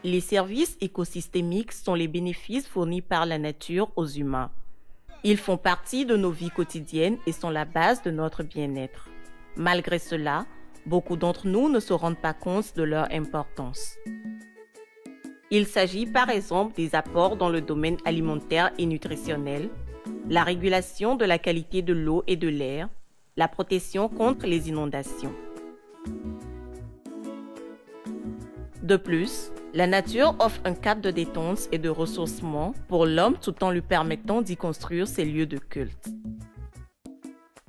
Les services écosystémiques sont les bénéfices fournis par la nature aux humains. Ils font partie de nos vies quotidiennes et sont la base de notre bien-être. Malgré cela, beaucoup d'entre nous ne se rendent pas compte de leur importance. Il s'agit par exemple des apports dans le domaine alimentaire et nutritionnel, la régulation de la qualité de l'eau et de l'air, la protection contre les inondations. De plus, la nature offre un cadre de détente et de ressourcement pour l'homme tout en lui permettant d'y construire ses lieux de culte.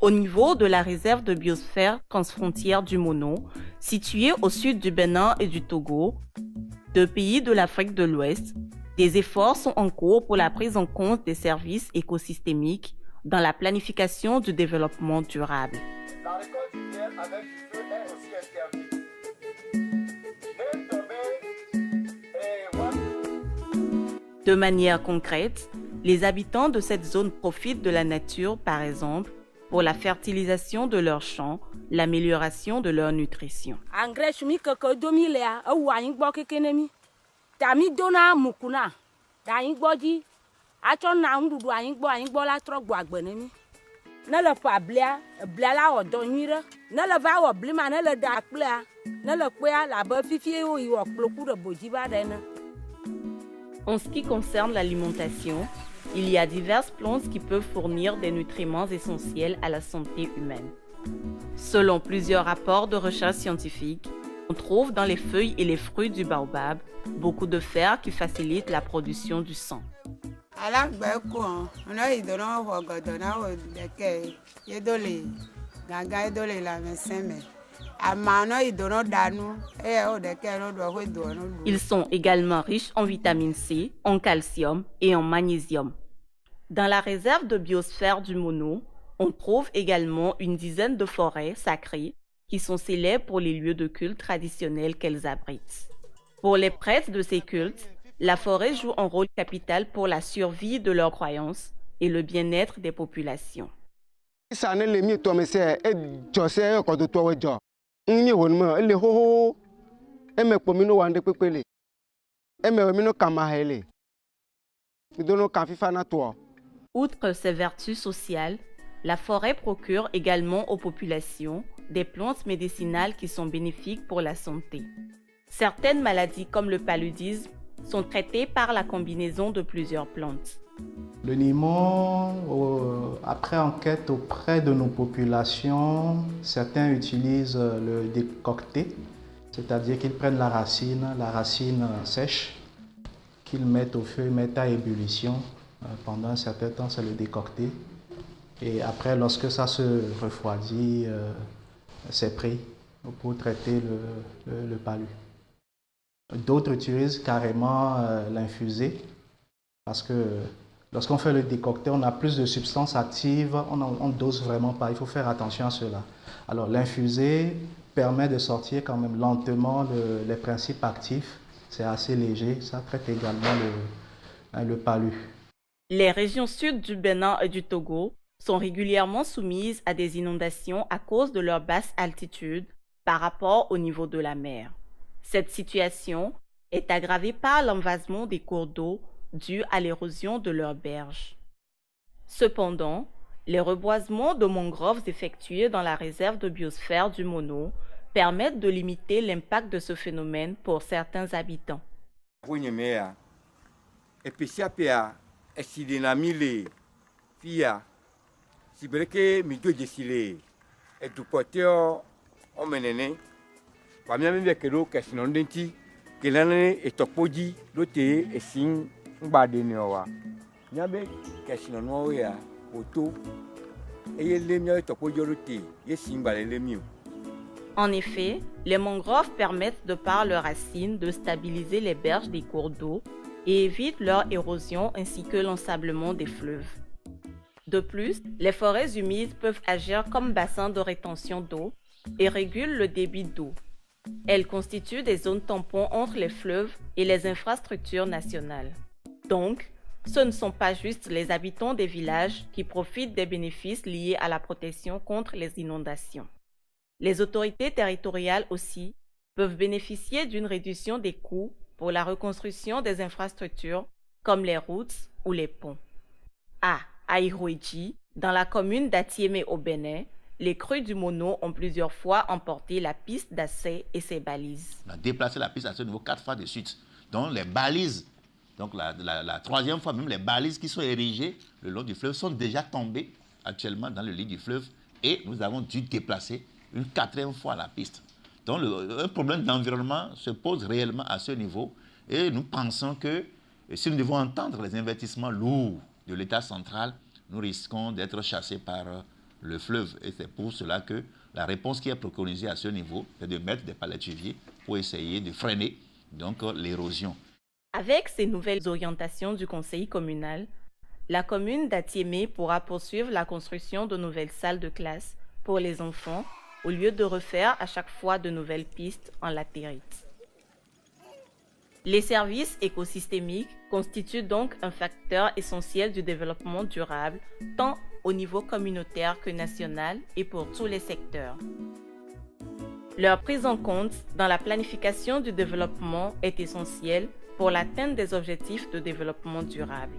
Au niveau de la réserve de biosphère transfrontière du Mono, située au sud du Bénin et du Togo, deux pays de l'Afrique de l'Ouest, des efforts sont en cours pour la prise en compte des services écosystémiques dans la planification du développement durable. La récolte du miel avec du feu est aussi interdite. De manière concrète, les habitants de cette zone profitent de la nature, par exemple, pour la fertilisation de leurs champs, l'amélioration de leur nutrition. Engrais chimique que domi lea ou ayin gbo kekenemi. Tami dona mukuna. Da ayin gbo di. Acho na ndudu ayin gbo la tro gbo agbenemi. Na le pa blia la odo nyire. Na le va wo blima na le da kplea. Na le kpea la ba fifi o yi wo kploku de boji ba dena. En ce qui concerne l'alimentation, il y a diverses plantes qui peuvent fournir des nutriments essentiels à la santé humaine. Selon plusieurs rapports de recherche scientifique, on trouve dans les feuilles et les fruits du baobab beaucoup de fer qui facilite la production du sang. Ils sont également riches en vitamine C, en calcium et en magnésium. Dans la réserve de biosphère du Mono, on trouve également une dizaine de forêts sacrées qui sont célèbres pour les lieux de culte traditionnels qu'elles abritent. Pour les prêtres de ces cultes, la forêt joue un rôle capital pour la survie de leurs croyances et le bien-être des populations. Outre ses vertus sociales, la forêt procure également aux populations des plantes médicinales qui sont bénéfiques pour la santé. Certaines maladies comme le paludisme sont traitées par la combinaison de plusieurs plantes. Le limon, après enquête auprès de nos populations, certains utilisent le décocté, c'est-à-dire qu'ils prennent la racine sèche, qu'ils mettent au feu, mettent à ébullition. Pendant un certain temps, c'est le décocté. Et après, lorsque ça se refroidit, c'est pris pour traiter le palu. D'autres utilisent carrément l'infusé parce que lorsqu'on fait le décocté, on a plus de substances actives, on ne dose vraiment pas, il faut faire attention à cela. Alors l'infusé permet de sortir quand même lentement les principes actifs, c'est assez léger, ça traite également le palu. Les régions sud du Bénin et du Togo sont régulièrement soumises à des inondations à cause de leur basse altitude par rapport au niveau de la mer. Cette situation est aggravée par l'envasement des cours d'eau dû à l'érosion de leurs berges. Cependant, les reboisements de mangroves effectués dans la réserve de biosphère du Mono permettent de limiter l'impact de ce phénomène pour certains habitants. En effet, les mangroves permettent de par leurs racines de stabiliser les berges des cours d'eau et évitent leur érosion ainsi que l'ensablement des fleuves. De plus, les forêts humides peuvent agir comme bassin de rétention d'eau et régulent le débit d'eau. Elles constituent des zones tampons entre les fleuves et les infrastructures nationales. Donc, ce ne sont pas juste les habitants des villages qui profitent des bénéfices liés à la protection contre les inondations. Les autorités territoriales aussi peuvent bénéficier d'une réduction des coûts pour la reconstruction des infrastructures comme les routes ou les ponts. À Aïrouidji, dans la commune d'Atiémé au Bénin, les crues du Mono ont plusieurs fois emporté la piste d'accès et ses balises. On a déplacé la piste à ce niveau 4 fois de suite. Donc les balises, donc la troisième fois même, les balises qui sont érigées le long du fleuve sont déjà tombées actuellement dans le lit du fleuve et nous avons dû déplacer une 4e fois la piste. Donc un problème d'environnement se pose réellement à ce niveau et nous pensons que si nous devons entendre les investissements lourds de l'État central, nous risquons d'être chassés par le fleuve. Et c'est pour cela que la réponse qui est préconisée à ce niveau, c'est de mettre des palétuviers pour essayer de freiner donc l'érosion. Avec ces nouvelles orientations du conseil communal, la commune d'Atiémé pourra poursuivre la construction de nouvelles salles de classe pour les enfants au lieu de refaire à chaque fois de nouvelles pistes en latérite. Les services écosystémiques constituent donc un facteur essentiel du développement durable, tant au niveau communautaire que national et pour tous les secteurs. Leur prise en compte dans la planification du développement est essentielle pour l'atteinte des objectifs de développement durable.